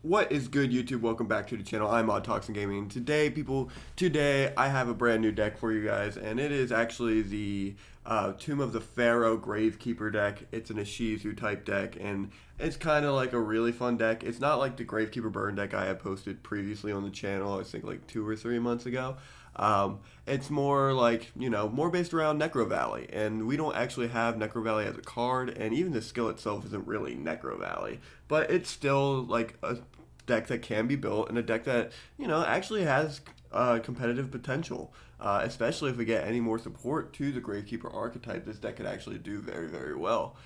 What is good, YouTube? Welcome back to the channel. I'm Toxin Gaming. Today I have a brand new deck for you guys, and it is actually the Tomb of the Pharaoh Gravekeeper deck. It's an Ishizu type deck, and it's kind of like a really fun deck. It's not like the Gravekeeper burn deck I had posted previously on the channel, I think like 2 or 3 months ago. It's more like, more based around Necrovalley, and we don't actually have Necrovalley as a card, and even the skill itself isn't really Necrovalley, but it's still like a deck that can be built and a deck that, actually has competitive potential, especially if we get any more support to the Gravekeeper archetype. This deck could actually do very, very well.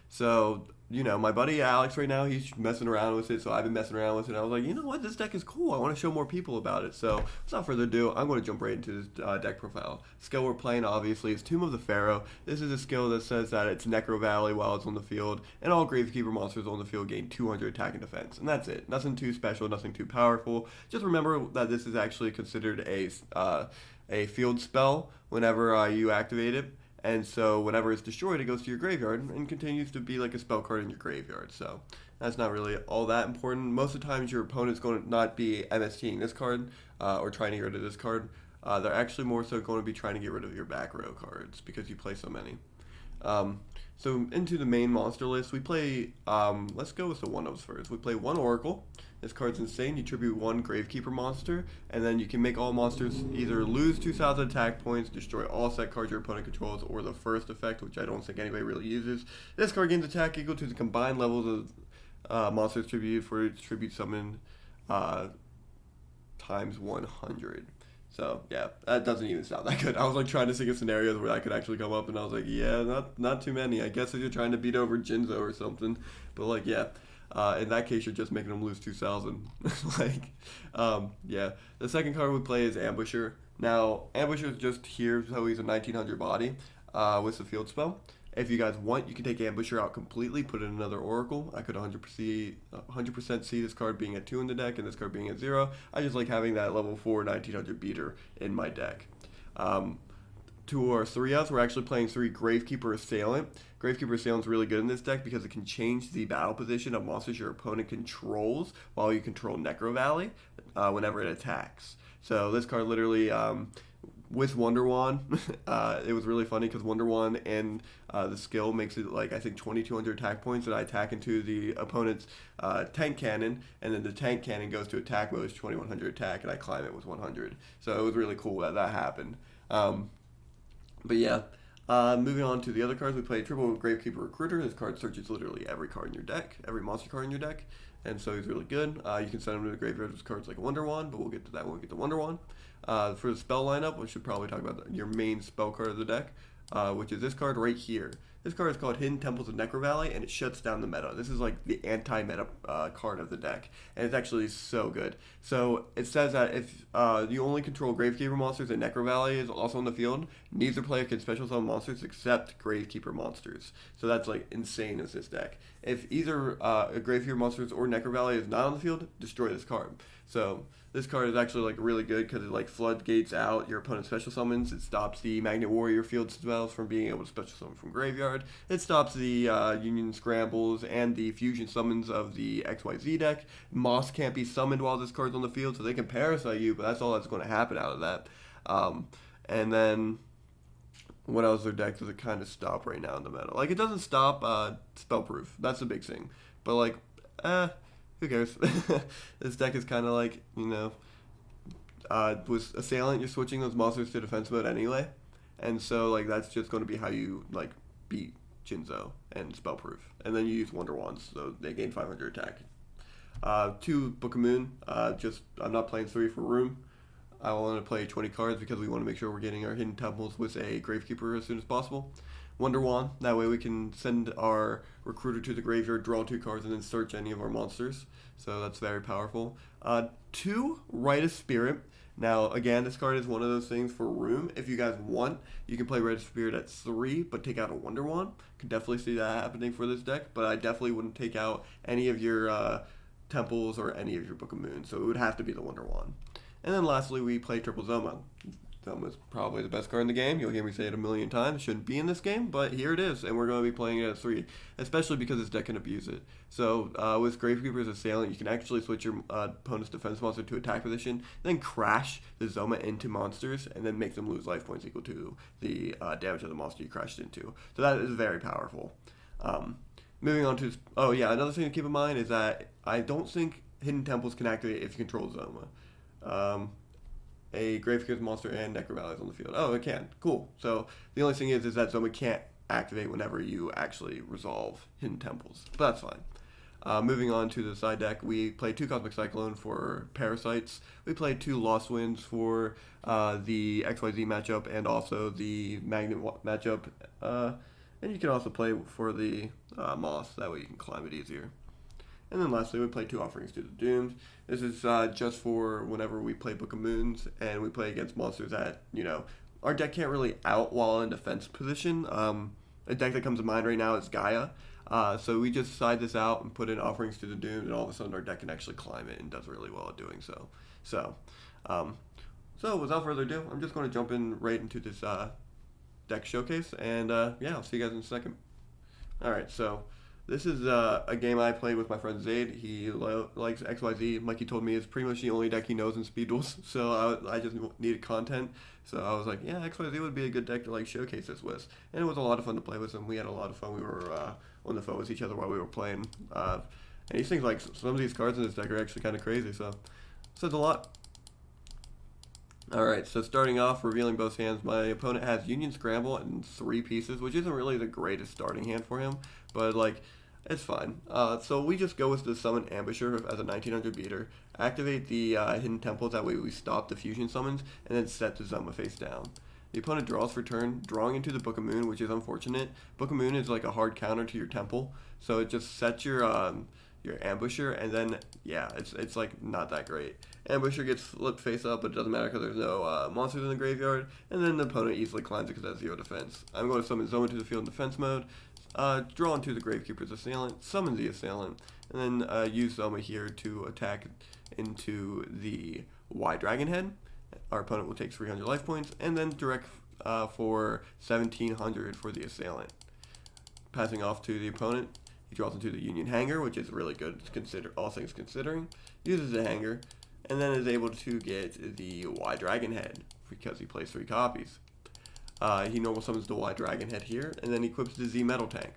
So, my buddy Alex right now, he's messing around with it, so I've been messing around with it. I was like, you know what, this deck is cool. I want to show more people about it. So, without further ado, I'm going to jump right into this deck profile. Skill we're playing, obviously, is Tomb of the Pharaoh. This is a skill that says that it's Necrovalley while it's on the field, and all Gravekeeper monsters on the field gain 200 attack and defense. And that's it. Nothing too special, nothing too powerful. Just remember that this is actually considered a field spell whenever you activate it. And so whenever it's destroyed, it goes to your graveyard and continues to be like a spell card in your graveyard. So that's not really all that important. Most of the times your opponent's going to not be MSTing this card or trying to get rid of this card. They're actually more so going to be trying to get rid of your back row cards because you play so many. So into the main monster list, we play, let's go with the one-ofs first. We play one Oracle. This card's insane. You tribute one Gravekeeper monster, and then you can make all monsters either lose 2,000 attack points, destroy all set cards your opponent controls, or the first effect, which I don't think anybody really uses. This card gains attack equal to the combined levels of monsters tributed for its tribute summon times 100. So yeah, that doesn't even sound that good. I was like trying to think of scenarios where I could actually come up, and I was like, yeah, not too many. I guess if you're trying to beat over Jinzo or something, but like yeah, in that case you're just making them lose 2,000. Yeah. The second card we play is Ambusher. Now Ambusher is just here, so he's a 1900 body with the field spell. If you guys want, you can take Ambusher out completely, put in another Oracle. I could 100% see this card being at 2 in the deck and this card being at 0. I just like having that level 4 1900 beater in my deck. To our 3-outs, we're actually playing 3 Gravekeeper Assailant. Gravekeeper Assailant is really good in this deck because it can change the battle position of monsters your opponent controls while you control Necrovalley whenever it attacks. So this card literally... with Wonder Wand, it was really funny because Wonder Wand and the skill makes it like I think 2,200 attack points that I attack into the opponent's tank cannon, and then the tank cannon goes to attack mode, 2,100 attack, and I climb it with 100. So it was really cool that happened. But yeah, moving on to the other cards, we play Triple Gravekeeper Recruiter. This card searches literally every card in your deck, every monster card in your deck, and so he's really good. You can send him to the graveyard with cards like Wonder Wand, but we'll get to that when we get to Wonder Wand. For the spell lineup, we should probably talk about your main spell card of the deck, which is this card right here. This card is called Hidden Temples of Necrovalley, and it shuts down the meta. This is like the anti-meta card of the deck, and it's actually so good. So it says that if you only control Gravekeeper monsters and Necrovalley is also on the field, neither player can special summon monsters except Gravekeeper monsters. So that's like insane as this deck. If either Gravekeeper monsters or Necrovalley is not on the field, destroy this card. So this card is actually like really good because it like floodgates out your opponent's special summons. It stops the Magnet Warrior field spells from being able to special summon from graveyard. It stops the Union Scrambles and the fusion summons of the XYZ deck. Moss can't be summoned while this card's on the field, so they can Parasite you, but that's all that's going to happen out of that. And then what else their deck does it kind of stop right now in the meta? Like it doesn't stop Spellproof. That's the big thing. But like, who cares? This deck is kind of like, with Assailant, you're switching those monsters to defense mode anyway. And so, like, that's just going to be how you, like, beat Jinzo and Spellproof. And then you use Wonder Wands, so they gain 500 attack. 2 Book of Moon, I'm not playing 3 for room. I want to play 20 cards because we want to make sure we're getting our Hidden Temples with a Gravekeeper as soon as possible. Wonder Wand, that way we can send our Recruiter to the graveyard, draw 2 cards, and then search any of our monsters. So that's very powerful. 2 Rite of Spirit. Now, again, this card is one of those things for room. If you guys want, you can play Rite of Spirit at 3, but take out a Wonder Wand. Can definitely see that happening for this deck, but I definitely wouldn't take out any of your Temples or any of your Book of Moon, so it would have to be the Wonder Wand. And then lastly, we play Triple Zoma. Zoma's probably the best card in the game. You'll hear me say it a million times. Shouldn't be in this game, but here it is, and we're going to be playing it at 3, especially because this deck can abuse it. So with Gravekeepers Assailant, you can actually switch your opponent's defense monster to attack position, then crash the Zoma into monsters, and then make them lose life points equal to the damage of the monster you crashed into. So that is very powerful. Moving on to, oh yeah, another thing to keep in mind is that I don't think Hidden Temples can activate if you control Zoma. A Gravekeepers monster and Necrovalley is on the field. Oh, it can. Cool. So the only thing is that Zoma can't activate whenever you actually resolve Hidden Temples. But that's fine. Moving on to the side deck, we played 2 Cosmic Cyclone for Parasites. We played 2 Lost Winds for the XYZ matchup and also the Magnet matchup. And you can also play for the Moss. That way you can climb it easier. And then lastly, we play 2 Offerings to the Doomed. This is just for whenever we play Book of Moons and we play against monsters that, our deck can't really out while in defense position. A deck that comes to mind right now is Gaia. So we just side this out and put in Offerings to the Doomed, and all of a sudden our deck can actually climb it and does really well at doing so. So without further ado, I'm just going to jump in right into this deck showcase, and yeah, I'll see you guys in a second. Alright, so this is a game I played with my friend Zaid. He likes XYZ. Like he told me, it's pretty much the only deck he knows in Speed Duels. So I just needed content. So I was like, yeah, XYZ would be a good deck to showcase this with. And it was a lot of fun to play with him. We had a lot of fun. We were on the phone with each other while we were playing. And these things, some of these cards in this deck are actually kind of crazy. So it says a lot. Alright, so starting off, revealing both hands, my opponent has Union Scramble in 3 pieces, which isn't really the greatest starting hand for him, but it's fine. So we just go with the Summon Ambusher as a 1900 beater, activate the Hidden Temples, that way we stop the fusion summons, and then set the Zoma face down. The opponent draws for turn, drawing into the Book of Moon, which is unfortunate. Book of Moon is a hard counter to your temple, so it just sets your Ambusher, and then, yeah, it's not that great. Ambusher gets flipped face up, but it doesn't matter because there's no monsters in the graveyard, and then the opponent easily climbs it because it has 0 defense. I'm going to summon Zoma to the field in defense mode, draw into the Gravekeepers Assailant, summon the Assailant, and then use Zoma here to attack into the Y Dragon Head. Our opponent will take 300 life points, and then direct for 1700 for the Assailant. Passing off to the opponent, he draws into the Union Hanger, which is really good, all things considering. Uses the Hanger, and then is able to get the Y Dragon Head, because he plays 3 copies. He normal summons the Y Dragon Head here, and then equips the Z Metal Tank,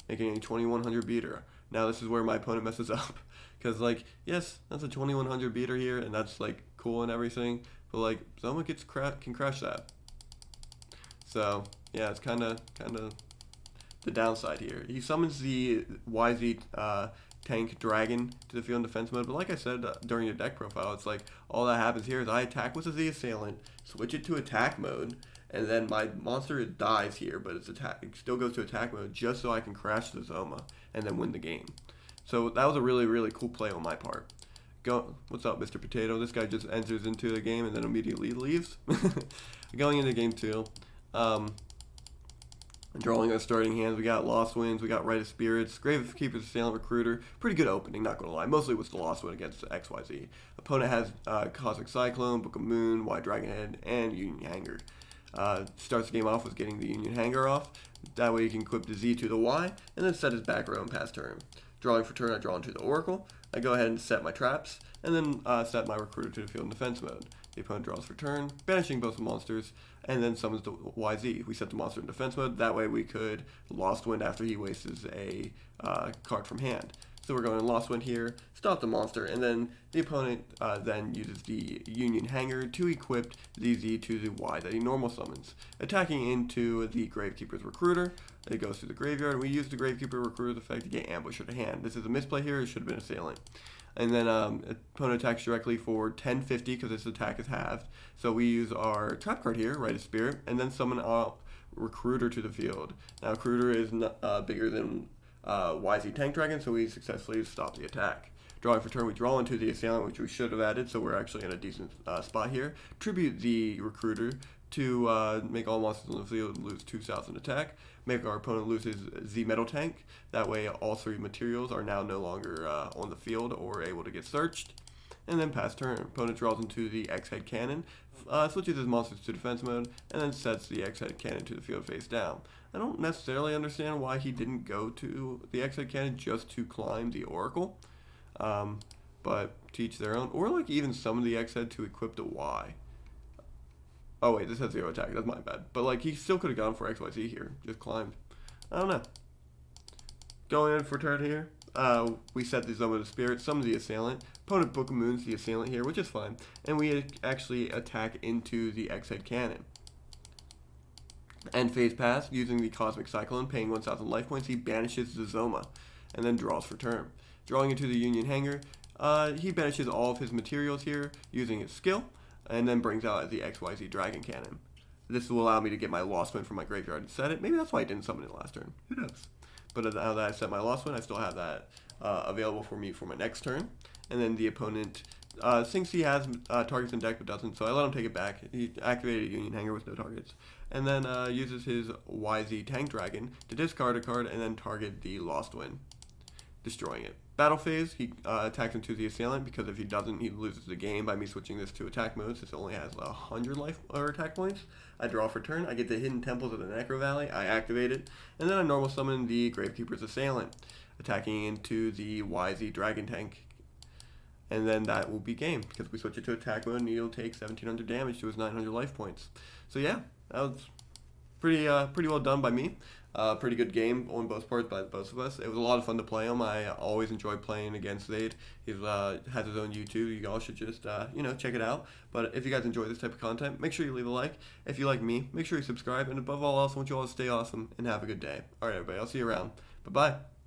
making a 2100 beater. Now this is where my opponent messes up, because yes, that's a 2100 beater here, and that's cool and everything, but Zoma can crash that. So yeah, it's kind of the downside here. He summons the YZ Tank Dragon to the field in defense mode, but like I said during the deck profile, it's all that happens here is I attack with the Z Assailant, switch it to attack mode, and then my monster dies here, but it still goes to attack mode just so I can crash the Zoma and then win the game. So that was a really, really cool play on my part. What's up, Mr. Potato? This guy just enters into the game and then immediately leaves. Going into game 2, drawing our starting hands, we got Lost Winds, we got Rite of Spirits, Gravekeepers, Assailant, Recruiter. Pretty good opening, not gonna lie. Mostly was the Lost Wind against XYZ. Opponent has Cosmic Cyclone, Book of Moon, Y Dragon Head, and Union Hanger. Starts the game off with getting the Union Hanger off. That way you can equip the Z to the Y, and then set his back row and pass turn. Drawing for turn, I draw into the Oracle. I go ahead and set my traps, and then set my Recruiter to the field in defense mode. The opponent draws for turn, banishing both monsters, and then summons the YZ. We set the monster in defense mode. That way we could Lost Wind after he wastes a card from hand. So we're going Lost Wind here, stop the monster, and then the opponent then uses the Union Hanger to equip the Z to the Y that he normal summons. Attacking into the Gravekeeper's Recruiter, it goes to the graveyard, and we use the Gravekeeper Recruiter's effect to get Ambusher to hand. This is a misplay here, it should have been Assailant. And then opponent attacks directly for 1050 because this attack is halved. So we use our trap card here, Rite of Spirit, and then summon our Recruiter to the field. Now Recruiter is bigger than YZ Tank Dragon, so we successfully stop the attack. Drawing for turn, we draw into the Assailant, which we should have added, so we're actually in a decent spot here. Tribute the Recruiter to make all monsters on the field lose 2,000 attack. Make our opponent lose his Z Metal Tank. That way all 3 materials are now no longer on the field or able to get searched. and then pass turn. Opponent draws into the X-Head Cannon, switches his monsters to defense mode, and then sets the X-Head Cannon to the field face down. I don't necessarily understand why he didn't go to the X-Head Cannon just to climb the Oracle, but to each their own. Or like even summon the X-Head to equip the Y. Oh wait, this has 0 attack, that's my bad. But like he still could have gone for XYZ here, just climbed. I don't know. Going in for turn here. We set the Zone of the Spirit, summon the Assailant. Opponent Book of Moons the Assailant here, which is fine. And we actually attack into the X-Head Cannon. End phase pass, using the Cosmic Cyclone, paying 1,000 life points, he banishes the Zoma, and then draws for turn. Drawing into the Union Hanger, he banishes all of his materials here, using his skill, and then brings out the XYZ Dragon Cannon. This will allow me to get my Lost One from my graveyard and set it. Maybe that's why I didn't summon it last turn. Who knows? But now that I set my Lost One, I still have that available for me for my next turn. And then the opponent thinks he has targets in deck but doesn't, so I let him take it back. He activated Union Hanger with no targets. And then uses his YZ Tank Dragon to discard a card and then target the Lost One, destroying it. Battle phase, he attacks into the Assailant, because if he doesn't, he loses the game by me switching this to attack mode, since it only has 100 life or attack points. I draw for turn, I get the Hidden Temples of the Necrovalley, I activate it, and then I normal summon the Gravekeepers Assailant, attacking into the YZ Dragon Tank. And then that will be game, because we switch it to attack mode and he'll take 1,700 damage to his 900 life points. So yeah, that was pretty well done by me. Pretty good game on both parts by both of us. It was a lot of fun to play him. I always enjoy playing against Zaid. He has his own YouTube. You all should just check it out. But if you guys enjoy this type of content, make sure you leave a like. If you like me, make sure you subscribe. And above all else, I want you all to stay awesome and have a good day. All right, everybody. I'll see you around. Bye-bye.